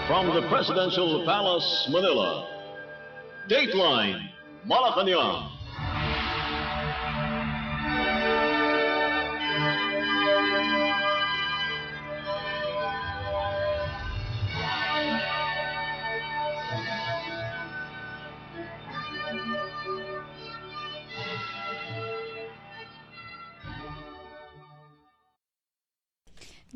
From the Presidential Palace, Manila, Dateline Malacañang.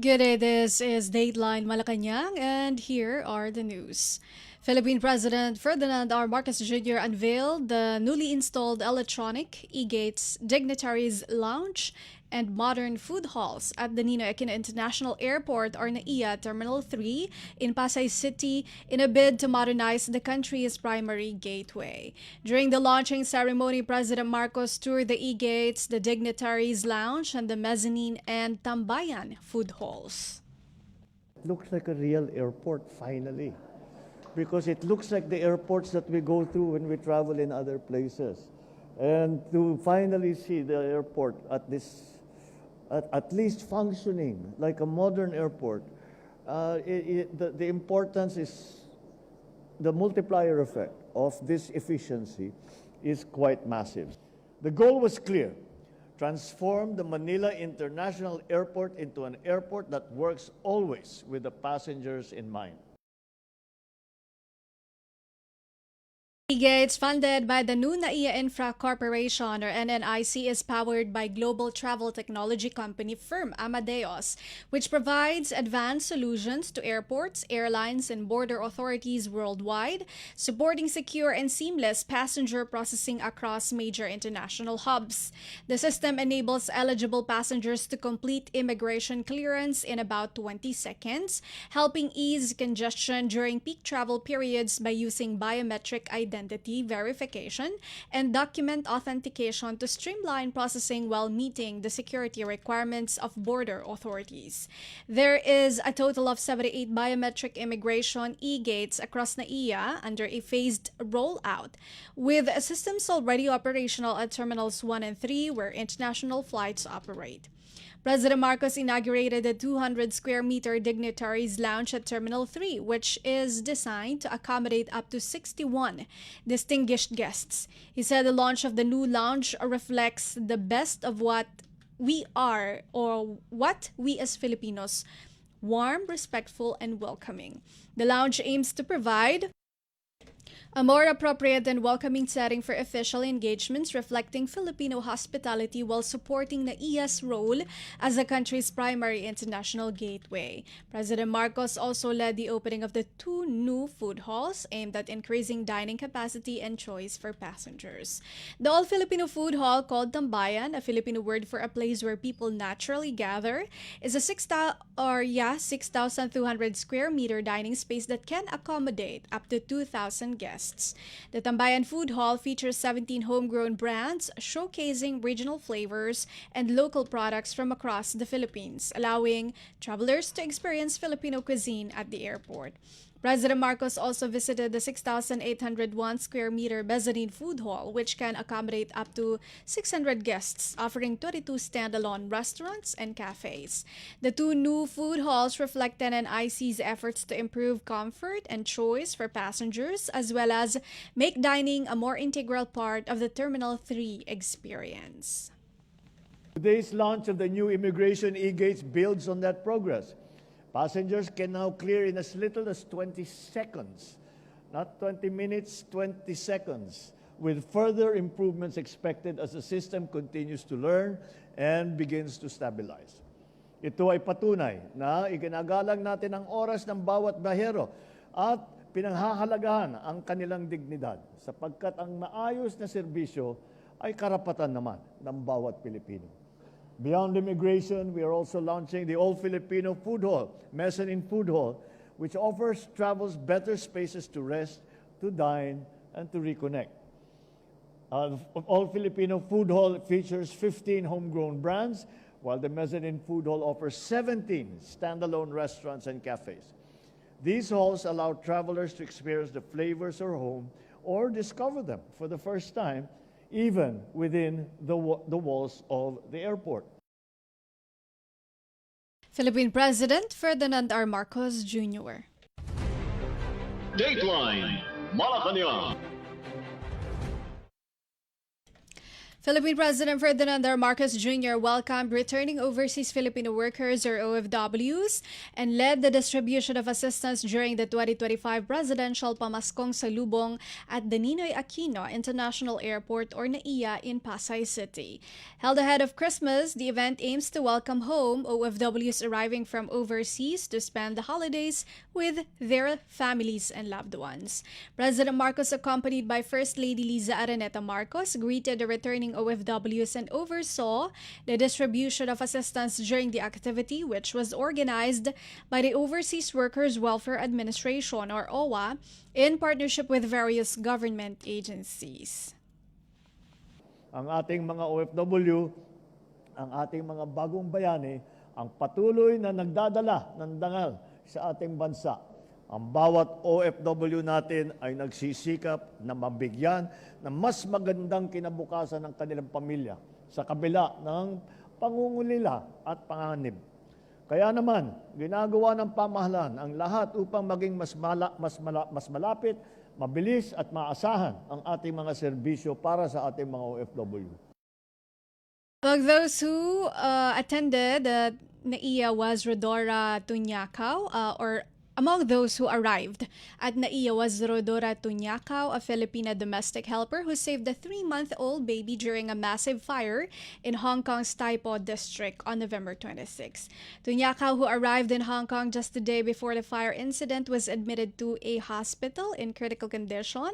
Good day, this is Dateline Malacañang, and here are the news. Philippine President Ferdinand R. Marcos Jr. unveiled the newly installed electronic e-gates, dignitaries lounge, and modern food halls at the Ninoy Aquino International Airport or NAIA Terminal 3 in Pasay City in a bid to modernize the country's primary gateway. During the launching ceremony, President Marcos toured the e-gates, the dignitaries lounge, and the mezzanine and tambayan food halls. It looks like a real airport finally, because it looks like the airports that we go through when we travel in other places. And to finally see the airport at least functioning like a modern airport, the importance is the multiplier effect of this efficiency is quite massive. The goal was clear: transform the Manila International Airport into an airport that works always with the passengers in mind. E-gates, funded by the new NAIA Infra Corporation or NNIC, is powered by global travel technology company firm Amadeus, which provides advanced solutions to airports, airlines, and border authorities worldwide, supporting secure and seamless passenger processing across major international hubs. The system enables eligible passengers to complete immigration clearance in about 20 seconds, helping ease congestion during peak travel periods by using biometric identity verification and document authentication to streamline processing while meeting the security requirements of border authorities. There is a total of 78 biometric immigration e-gates across NAIA under a phased rollout, with systems already operational at Terminals 1 and 3 where international flights operate. President Marcos inaugurated the 200 square meter dignitaries lounge at Terminal 3, which is designed to accommodate up to 61 distinguished guests. He said the launch of the new lounge reflects the best of what we are, or what we as Filipinos: warm, respectful, and welcoming. The lounge aims to provide a more appropriate and welcoming setting for official engagements reflecting Filipino hospitality while supporting NAIA's role as the country's primary international gateway. President Marcos also led the opening of the 2 new food halls aimed at increasing dining capacity and choice for passengers. The All-Filipino Food Hall, called Tambayan, a Filipino word for a place where people naturally gather, is a 6,200 square meter dining space that can accommodate up to 2,000 guests. The Tambayan Food Hall features 17 homegrown brands, showcasing regional flavors and local products from across the Philippines, allowing travelers to experience Filipino cuisine at the airport. President Marcos also visited the 6,801 square meter mezzanine food hall, which can accommodate up to 600 guests, offering 22 standalone restaurants and cafes. The 2 new food halls reflect NNIC's efforts to improve comfort and choice for passengers, as well as make dining a more integral part of the Terminal 3 experience. Today's launch of the new immigration e-gates builds on that progress. Passengers can now clear in as little as 20 seconds, not 20 minutes, 20 seconds, with further improvements expected as the system continues to learn and begins to stabilize. Ito ay patunay na iginagalang natin ang oras ng bawat bahero at pinanghahalagahan ang kanilang dignidad, sapagkat ang maayos na serbisyo ay karapatan naman ng bawat Pilipino. Beyond immigration, we are also launching the All-Filipino Food Hall, Mezzanine Food Hall, which offers travelers better spaces to rest, to dine, and to reconnect. All-Filipino Food Hall features 15 homegrown brands, while the Mezzanine Food Hall offers 17 standalone restaurants and cafes. These halls allow travelers to experience the flavors of home or discover them for the first time, even within the walls of the airport. Philippine President Ferdinand R. Marcos Jr. Dateline Malacañang. Philippine President Ferdinand R. Marcos Jr. welcomed returning overseas Filipino workers or OFWs and led the distribution of assistance during the 2025 presidential pamaskong salubong at the Ninoy Aquino International Airport or NAIA in Pasay City. Held ahead of Christmas, the event aims to welcome home OFWs arriving from overseas to spend the holidays with their families and loved ones. President Marcos, accompanied by First Lady Liza Araneta Marcos, greeted the returning OFWs and oversaw the distribution of assistance during the activity, which was organized by the Overseas Workers Welfare Administration or OWA in partnership with various government agencies. Ang ating mga OFW, ang ating mga bagong bayani, ang patuloy na nagdadala ng dangal sa ating bansa. Ang bawat OFW natin ay nagsisikap na mabigyan ng mas magandang kinabukasan ng kanilang pamilya sa kabila ng pangungulila at panganib. Kaya naman, ginagawa ng pamahalaan ang lahat upang maging mas malapit, mabilis at maasahan ang ating mga serbisyo para sa ating mga OFW. Among those who attended NAIA was Rodora Tunyakaw, Among those who arrived at NAIA was Rodora Tunyakaw, a Filipina domestic helper who saved a 3-month-old baby during a massive fire in Hong Kong's Taipo district on November 26. Tunyakaw, who arrived in Hong Kong just the day before the fire incident, was admitted to a hospital in critical condition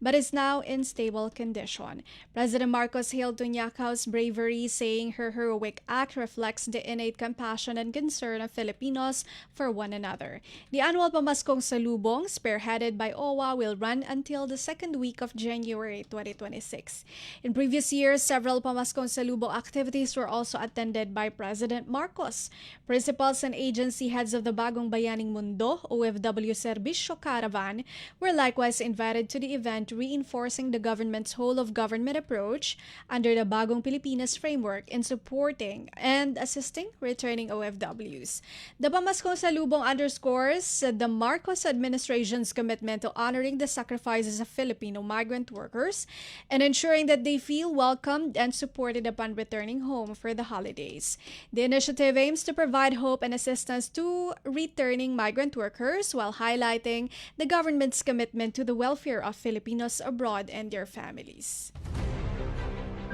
but is now in stable condition. President Marcos hailed Tunyakaw's bravery, saying her heroic act reflects the innate compassion and concern of Filipinos for one another. The annual pamaskong salubong, spearheaded by OWA, will run until the second week of January 2026. In previous years, several pamaskong salubong activities were also attended by President Marcos. Principals and agency heads of the Bagong Bayaning Mundo OFW Serbisyo Caravan were likewise invited to the event, reinforcing the government's whole-of-government approach under the Bagong Pilipinas framework in supporting and assisting returning OFWs. The pamaskong salubong underscores the Marcos administration's commitment to honoring the sacrifices of Filipino migrant workers and ensuring that they feel welcomed and supported upon returning home for the holidays. The initiative aims to provide hope and assistance to returning migrant workers while highlighting the government's commitment to the welfare of Filipinos abroad and their families.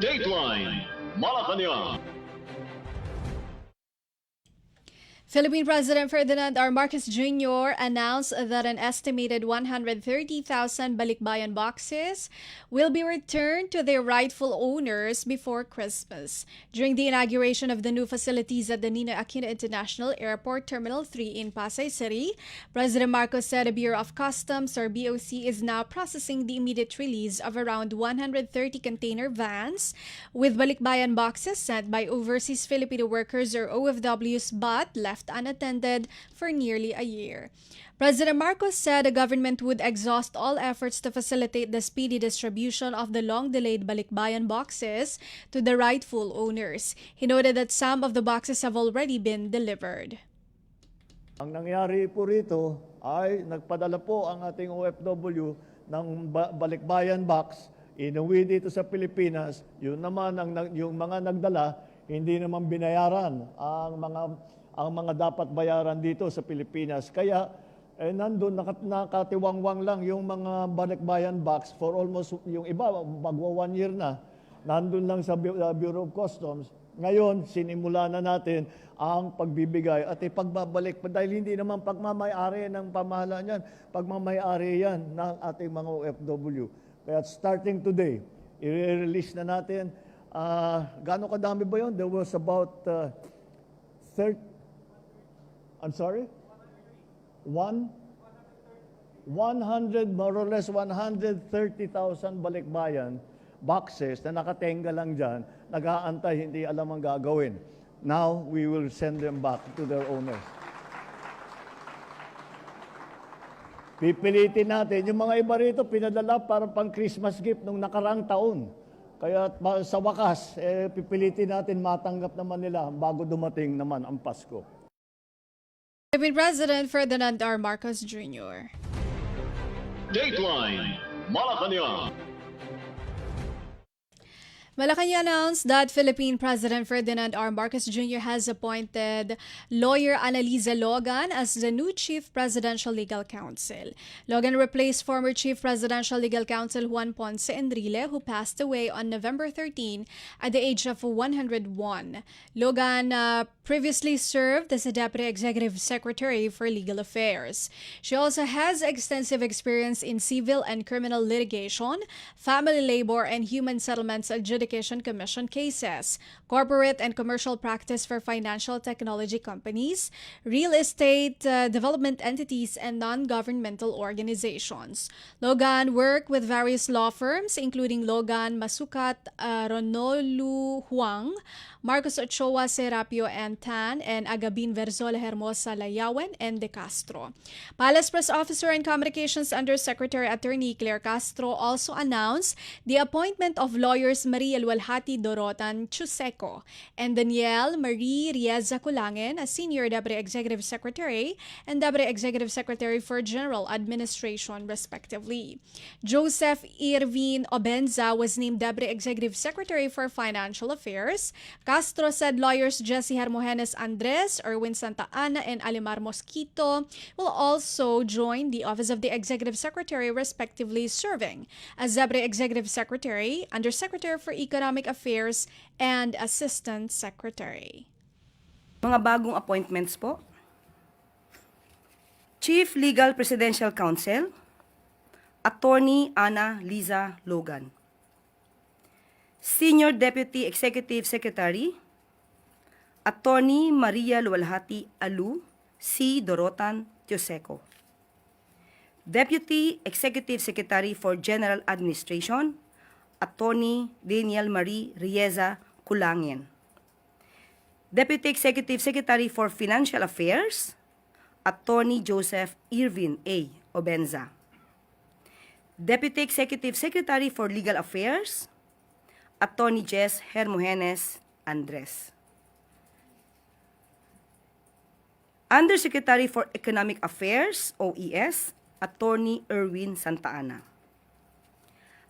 Dateline Malacañang. Philippine President Ferdinand R. Marcos Jr. announced that an estimated 130,000 balikbayan boxes will be returned to their rightful owners before Christmas. During the inauguration of the new facilities at the Ninoy Aquino International Airport Terminal 3 in Pasay City, President Marcos said the Bureau of Customs or BOC is now processing the immediate release of around 130 container vans with balikbayan boxes sent by overseas Filipino workers or OFWs but left unattended for nearly a year. President Marcos said the government would exhaust all efforts to facilitate the speedy distribution of the long-delayed balikbayan boxes to the rightful owners. He noted that some of the boxes have already been delivered. Ang nangyari po rito ay nagpadala po ang ating OFW ng balikbayan box, inuwi dito sa Pilipinas. Yun naman yung mga nagdala hindi naman binayaran ang mga dapat bayaran dito sa Pilipinas. Kaya nandun nakatiwangwang lang yung mga balikbayan box for almost yung iba magwa 1 year na. Nandun lang sa Bureau of Customs. Ngayon, sinimula na natin ang pagbibigay at ipagbabalik dahil hindi naman pagmamayari ng pamahalaan yan. Pagmamayari yan ng ating mga OFW. Kaya starting today, i-release na natin. Gaano kadami ba yun? There was about 100 more or less 130,000 balikbayan boxes na nakatenga lang dyan, nag-aantay, hindi alam ang gagawin. Now, we will send them back to their owners. Pipilitin natin. Yung mga iba rito, pinadala para pang Christmas gift nung nakaraang taon. Kaya sa wakas, pipilitin natin matanggap naman nila bago dumating naman ang Pasko. Philippine President Ferdinand R. Marcos Jr. Dateline Malacañang. Malacañang announced that Philippine President Ferdinand R. Marcos Jr. has appointed lawyer Annalisa Logan as the new Chief Presidential Legal Counsel. Logan replaced former Chief Presidential Legal Counsel Juan Ponce Enrile, who passed away on November 13 at the age of 101. Logan previously served as a Deputy Executive Secretary for Legal Affairs. She also has extensive experience in civil and criminal litigation, family labor, and human settlements adjudication commission cases, corporate and commercial practice for financial technology companies, real estate development entities, and non-governmental organizations. Logan worked with various law firms including Logan, Masukat, Ronolu Huang, Marcos Ochoa, Serapio and Tan, and Agabin Verzola Hermosa Layawen and De Castro. Palace Press Officer and Communications Undersecretary Attorney Claire Castro also announced the appointment of lawyers Maria Lualhati Dorotan Chuseco and Danielle Marie Rieza Culangen as Senior Deputy Executive Secretary and Deputy Executive Secretary for General Administration, respectively. Joseph Irvin Obenza was named Deputy Executive Secretary for Financial Affairs. Castro said lawyers Jesse Hermogenes Andres, Erwin Santa Ana, and Alimar Mosquito will also join the Office of the Executive Secretary, respectively, serving as Deputy Executive Secretary, Undersecretary for Economic Affairs, and Assistant Secretary. Mga bagong appointments po. Chief Legal Presidential Counsel, Attorney Ana Liza Logan. Senior Deputy Executive Secretary, Attorney Maria Lualhati Alu, C. Dorotan Tioseco. Deputy Executive Secretary for General Administration, Attorney Danielle Marie Rieza Culangen. Deputy Executive Secretary for Financial Affairs, Attorney Joseph Irvin A. Obenza. Deputy Executive Secretary for Legal Affairs, Attorney Jess Hermogenes Andres. Undersecretary for Economic Affairs, OES, Attorney Erwin Santa Ana.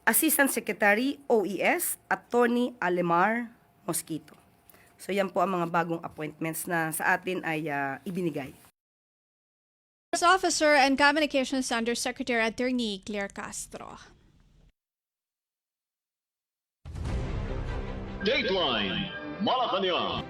Assistant Secretary, OES, Attorney Alimar Mosquito. So yan po ang mga bagong appointments na sa atin ay ibinigay. Press Officer and Communications Undersecretary Attorney Claire Castro. Dateline Malacañang.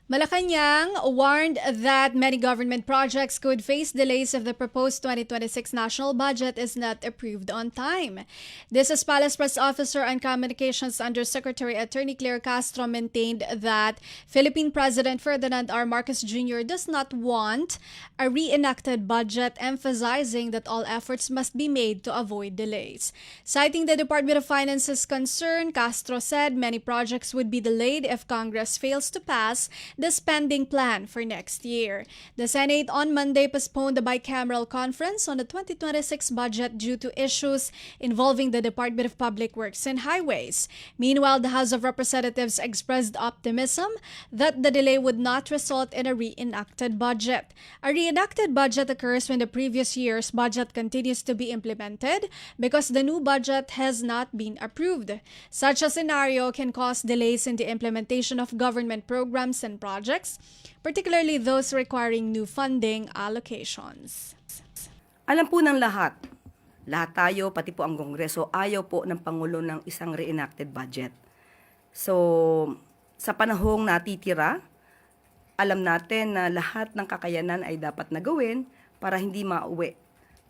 Malacañang warned that many government projects could face delays if the proposed 2026 national budget is not approved on time. This is Palace Press Officer and Communications Undersecretary Attorney Claire Castro maintained that Philippine President Ferdinand R. Marcos Jr. does not want a reenacted budget, emphasizing that all efforts must be made to avoid delays. Citing the Department of Finance's concern, Castro said many projects would be delayed if Congress fails to pass the spending plan for next year. The Senate on Monday postponed the bicameral conference on the 2026 budget due to issues involving the Department of Public Works and Highways. Meanwhile, the House of Representatives expressed optimism that the delay would not result in a reenacted budget. A reenacted budget occurs when the previous year's budget continues to be implemented because the new budget has not been approved. Such a scenario can cause delays in the implementation of government programs and projects, particularly those requiring new funding allocations. Alam po ng lahat tayo, pati po ang Kongreso, ayaw po ng Pangulo ng isang reenacted budget. So, sa panahong natitira, alam natin na lahat ng kakayanan ay dapat na gawin para hindi mauwi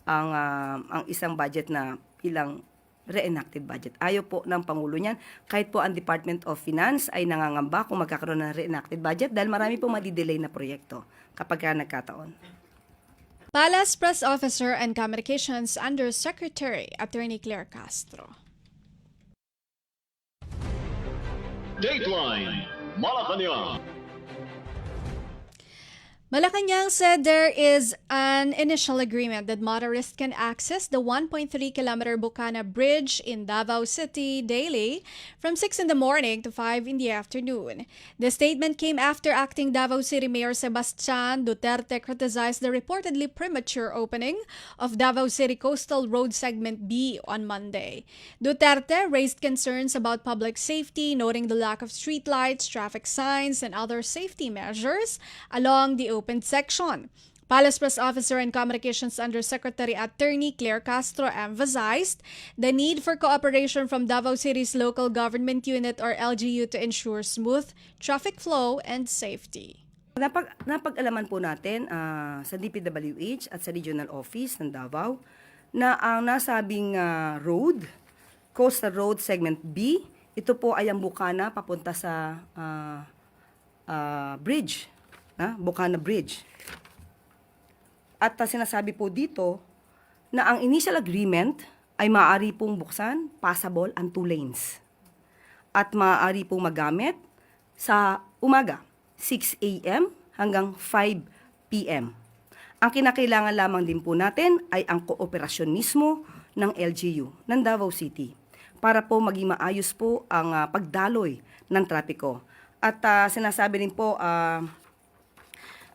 ang isang budget na ilang reenacted budget. Ayaw po ng Pangulo niyan. Kahit po ang Department of Finance ay nangangamba kung magkakaroon ng reenacted budget dahil marami po madidelay na proyekto kapag nagkataon. Palace Press Officer and Communications Undersecretary Attorney Claire Castro. Dateline Malacañang. Malacañang said there is an initial agreement that motorists can access the 1.3-kilometer Bukana Bridge in Davao City daily from 6 in the morning to 5 in the afternoon. The statement came after acting Davao City Mayor Sebastian Duterte criticized the reportedly premature opening of Davao City Coastal Road Segment B on Monday. Duterte raised concerns about public safety, noting the lack of streetlights, traffic signs, and other safety measures along the open section. Palace Press Officer and Communications Undersecretary Attorney Claire Castro emphasized the need for cooperation from Davao City's local government unit or LGU to ensure smooth traffic flow and safety. Napag-alaman po natin sa DPWH at sa Regional Office ng Davao na ang nasabing road, Coastal Road Segment B, ito po ay ang Bukana papunta sa bridge. Bukana Bridge. At sinasabi po dito na ang initial agreement ay maaari pong buksan, passable ang 2 lanes. At maaari pong magamit sa umaga, 6 a.m. hanggang 5 p.m. Ang kinakailangan lamang din po natin ay ang kooperasyon mismo ng LGU ng Davao City para po maging maayos po ang pagdaloy ng trapiko. At sinasabi rin po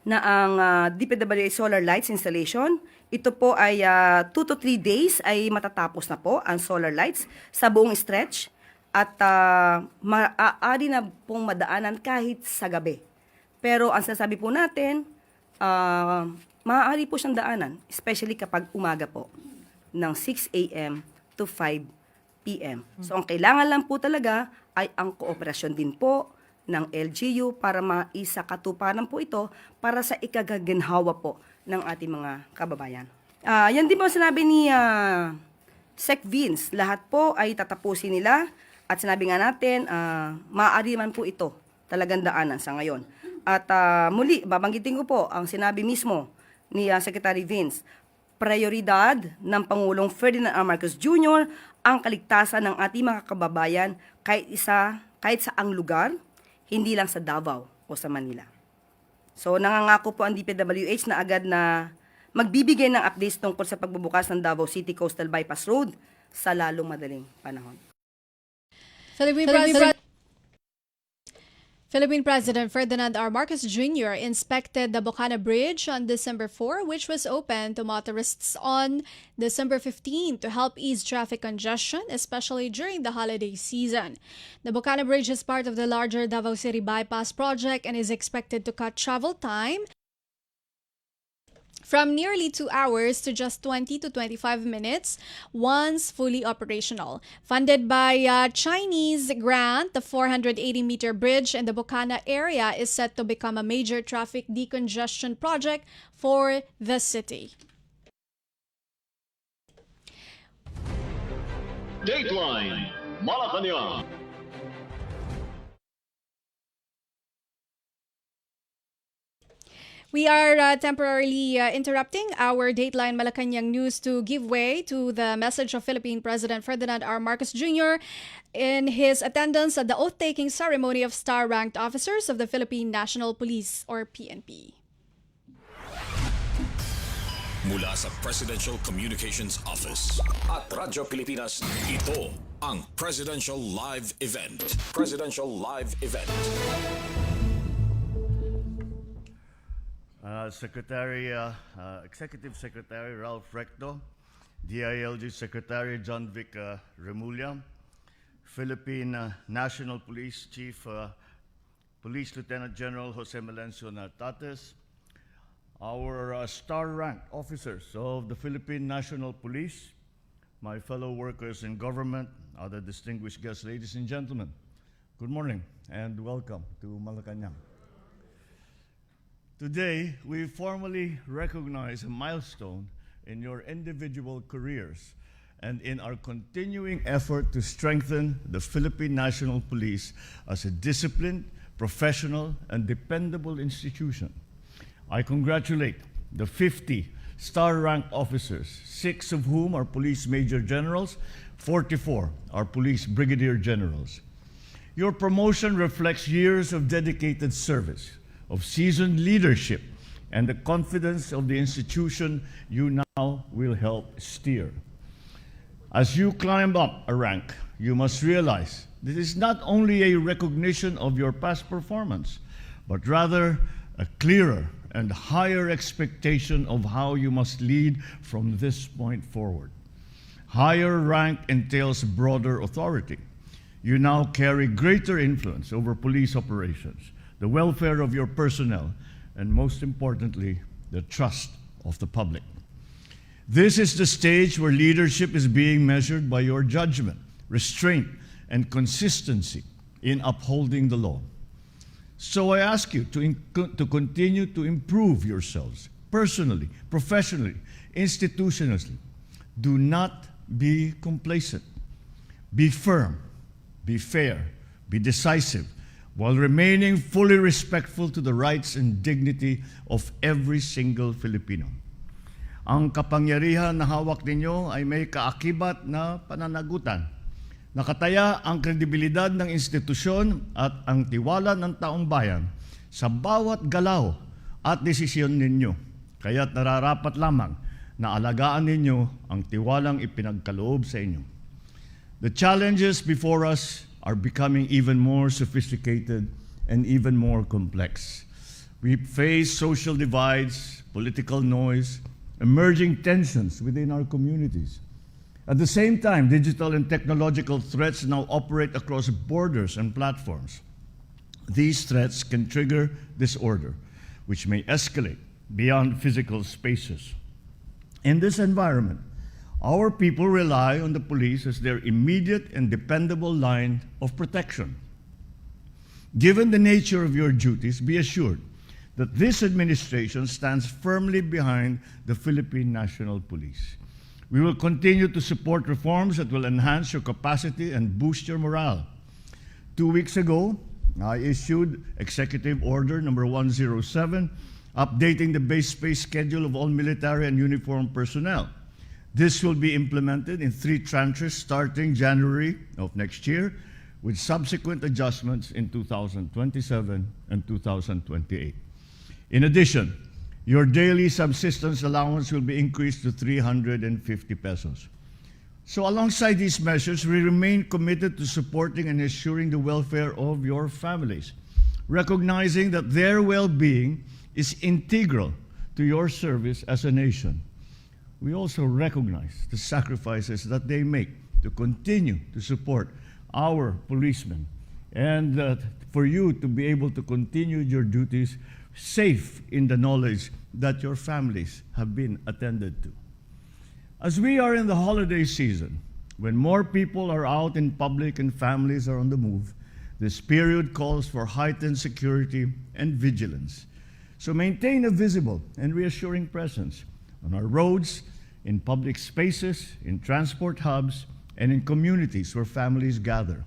na ang DPWH solar lights installation, ito po ay 2 to 3 days ay matatapos na po ang solar lights sa buong stretch at maaari na pong madaanan kahit sa gabi. Pero ang sinasabi po natin, maaari po siyang daanan, especially kapag umaga po, ng 6 a.m. to 5 p.m. So ang kailangan lang po talaga ay ang kooperasyon din po ng LGU para maisakatuparan po ito para sa ikagaginhawa po ng ating mga kababayan. Yan din po sinabi ni Sec Vince, lahat po ay tatapusin nila at sinabi nga natin, maaari man po ito talagang daanan sa ngayon. At muli, babanggitin ko po ang sinabi mismo ni Secretary Vince, prioridad ng Pangulong Ferdinand R. Marcos Jr. ang kaligtasan ng ating mga kababayan kahit saang lugar, hindi lang sa Davao o sa Manila. So nangangako po ang DPWH na agad na magbibigay ng updates tungkol sa pagbubukas ng Davao City Coastal Bypass Road sa lalong madaling panahon. Philippine President Ferdinand R. Marcos Jr. inspected the Bukana Bridge on December 4, which was open to motorists on December 15 to help ease traffic congestion, especially during the holiday season. The Bukana Bridge is part of the larger Davao City Bypass project and is expected to cut travel time from nearly 2 hours to just 20 to 25 minutes once fully operational. Funded by Chinese grant, the 480-meter bridge in the Bukana area is set to become a major traffic decongestion project for the city. Dateline Malacañang. We are temporarily interrupting our Dateline Malacañang news to give way to the message of Philippine President Ferdinand R. Marcos Jr. in his attendance at the oath-taking ceremony of star-ranked officers of the Philippine National Police or PNP. Mula sa Presidential Communications Office at Radyo Pilipinas, ito ang Presidential Live Event. Presidential Live Event. Executive Secretary Ralph Recto, DILG Secretary John Vic Remulla, Philippine National Police Chief Police Lieutenant General Jose Melencio Nartates, our star-ranked officers of the Philippine National Police, my fellow workers in government, other distinguished guests, ladies and gentlemen, good morning and welcome to Malacañang. Today, we formally recognize a milestone in your individual careers and in our continuing effort to strengthen the Philippine National Police as a disciplined, professional, and dependable institution. I congratulate the 50 star-ranked officers, 6 of whom are police major generals, 44 are police brigadier generals. Your promotion reflects years of dedicated service, of seasoned leadership, and the confidence of the institution you now will help steer. As you climb up a rank, you must realize this is not only a recognition of your past performance, but rather a clearer and higher expectation of how you must lead from this point forward. Higher rank entails broader authority. You now carry greater influence over police operations, the welfare of your personnel, and most importantly, the trust of the public. This is the stage where leadership is being measured by your judgment, restraint, and consistency in upholding the law. So I ask you to continue to improve yourselves personally, professionally, institutionally. Do not be complacent. Be firm, be fair, be decisive, while remaining fully respectful to the rights and dignity of every single Filipino. Ang kapangyarihan na hawak ninyo ay may kaakibat na pananagutan. Nakataya ang kredibilidad ng institusyon at ang tiwala ng taong bayan sa bawat galaw at desisyon ninyo. Kaya't nararapat lamang na alagaan ninyo ang tiwalang ipinagkaloob sa inyo. The challenges before us are becoming even more sophisticated and even more complex. We face social divides, political noise, emerging tensions within our communities. At the same time, digital and technological threats now operate across borders and platforms. These threats can trigger disorder, which may escalate beyond physical spaces. In this environment, our people rely on the police as their immediate and dependable line of protection. Given the nature of your duties, be assured that this administration stands firmly behind the Philippine National Police. We will continue to support reforms that will enhance your capacity and boost your morale. 2 weeks ago, I issued Executive Order number 107, updating the base pay schedule of all military and uniformed personnel. This will be implemented in 3 tranches starting January of next year, with subsequent adjustments in 2027 and 2028. In addition, your daily subsistence allowance will be increased to 350 pesos. So alongside these measures, we remain committed to supporting and ensuring the welfare of your families, recognizing that their well-being is integral to your service as a nation. We also recognize the sacrifices that they make to continue to support our policemen and for you to be able to continue your duties safe in the knowledge that your families have been attended to. As we are in the holiday season, when more people are out in public and families are on the move, this period calls for heightened security and vigilance. So maintain a visible and reassuring presence on our roads, in public spaces, in transport hubs, and in communities where families gather.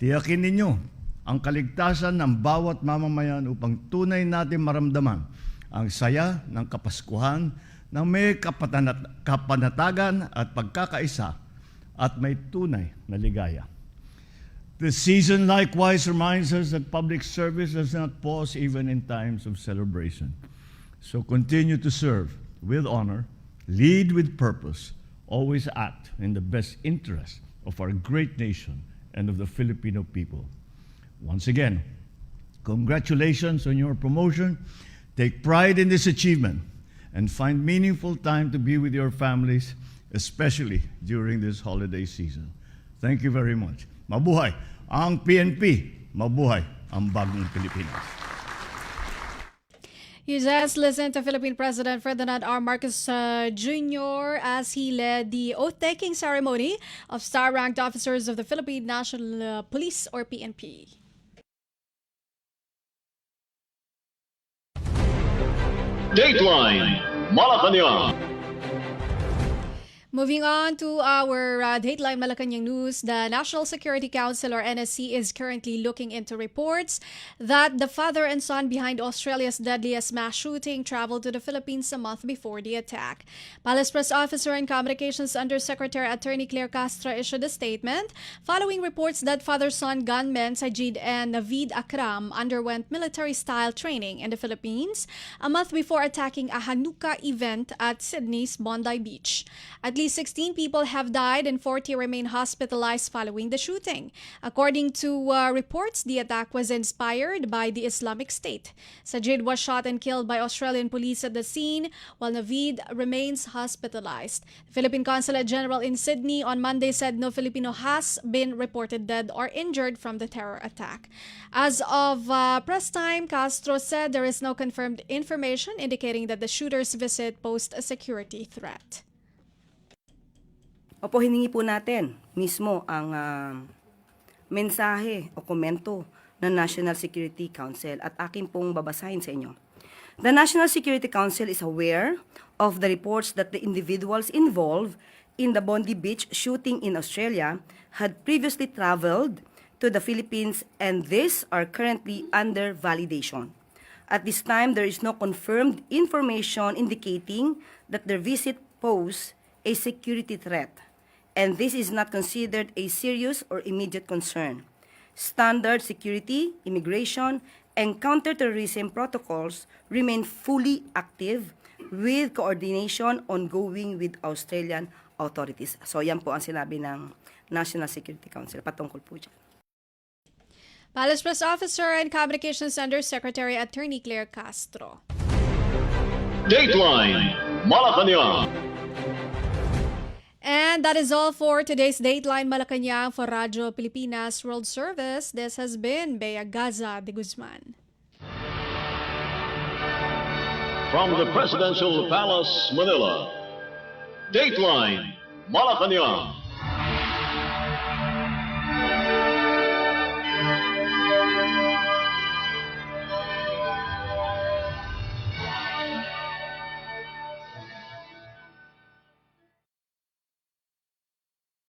Tiyakin ninyo ang kaligtasan ng bawat mamamayan upang tunay natin maramdaman ang saya ng Kapaskuhan na may kapanatagan at pagkakaisa at may tunay na ligaya. The season likewise reminds us that public service does not pause even in times of celebration. So continue to serve with honor, lead with purpose, always act in the best interest of our great nation and of the Filipino people. Once again, congratulations on your promotion. Take pride in this achievement and find meaningful time to be with your families, especially during this holiday season. Thank you very much. Mabuhay ang PNP. Mabuhay ang bagong Pilipinas. You just listened to Philippine President Ferdinand R. Marcos Jr. as he led the oath-taking ceremony of star-ranked officers of the Philippine National Police or PNP. Dateline Malacañang. Moving on to our Dateline Malacañang news, the National Security Council or NSC is currently looking into reports that the father and son behind Australia's deadliest mass shooting traveled to the Philippines a month before the attack. Palace Press Officer and Communications Undersecretary Attorney Claire Castro issued a statement following reports that father-son gunmen Sajid and Navid Akram underwent military-style training in the Philippines a month before attacking a Hanukkah event at Sydney's Bondi Beach. At least 16 people have died and 40 remain hospitalized following the shooting. According to reports, the attack was inspired by the Islamic State. Sajid was shot and killed by Australian police at the scene, while Navid remains hospitalized. The Philippine Consulate General in Sydney on Monday said no Filipino has been reported dead or injured from the terror attack. As of press time, Castro said there is no confirmed information indicating that the shooter's visit posed a security threat. Opo, hiningi po natin mismo ang mensahe o komento ng National Security Council at akin pong babasahin sa inyo. The National Security Council is aware of the reports that the individuals involved in the Bondi Beach shooting in Australia had previously traveled to the Philippines, and these are currently under validation. At this time, there is no confirmed information indicating that their visit posed a security threat, and this is not considered a serious or immediate concern. Standard security, immigration, and counterterrorism protocols remain fully active with coordination ongoing with Australian authorities. So yan po ang sinabi ng National Security Council patungkol po dyan. Palace Press Officer and Communications Undersecretary Attorney Claire Castro. Dateline Malacañang. And that is all for today's Dateline Malacañang for Radyo Pilipinas World Service. This has been Bea Gaza-de Guzman. From the Presidential Palace, Manila, Dateline Malacañang.